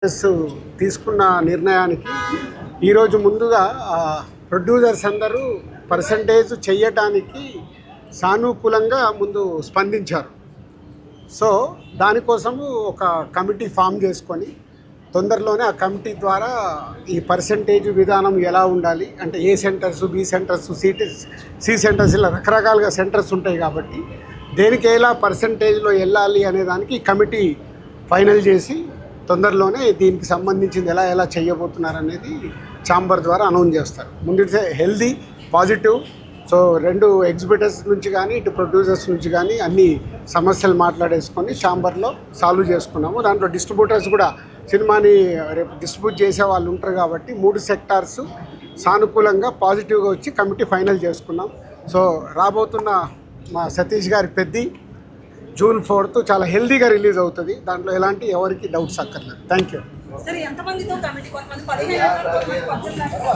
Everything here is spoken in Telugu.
తీసుకున్న నిర్ణయానికి ఈరోజు ముందుగా ప్రొడ్యూసర్స్ అందరూ పర్సంటేజ్ చెయ్యటానికి సానుకూలంగా ముందు స్పందించారు. సో దానికోసము ఒక కమిటీ ఫామ్ చేసుకొని తొందరలోనే ఆ కమిటీ ద్వారా ఈ పర్సంటేజ్ విధానం ఎలా ఉండాలి అంటే A centers, B centers, C centers ఇలా రకరకాలుగా సెంటర్స్ ఉంటాయి కాబట్టి దేనికి ఎలా పర్సంటేజ్లో వెళ్ళాలి అనే దానికి కమిటీ ఫైనల్ చేసి తొందరలోనే దీనికి సంబంధించింది ఎలా చేయబోతున్నారు అనేది ఛాంబర్ ద్వారా అనౌన్స్ చేస్తారు. ముందు హెల్దీ పాజిటివ్. సో రెండు ఎగ్జిబిటర్స్ నుంచి కానీ ఇటు ప్రొడ్యూసర్స్ నుంచి కానీ అన్ని సమస్యలు మాట్లాడేసుకొని ఛాంబర్లో సాల్వ్ చేసుకున్నాము. దాంట్లో డిస్ట్రిబ్యూటర్స్ కూడా సినిమాని రేపు డిస్ట్రిబ్యూట్ చేసే వాళ్ళు ఉంటారు కాబట్టి 3 సెక్టార్స్ సానుకూలంగా పాజిటివ్గా వచ్చి కమిటీ ఫైనల్ చేసుకున్నాం. సో రాబోతున్న మా సతీష్ గారి పెద్ది జూన్ 4th చాలా హెల్దీగా రిలీజ్ అవుతుంది. దాంట్లో ఎలాంటి ఎవరికి డౌట్స్ అక్కర్లేదు. Thank you.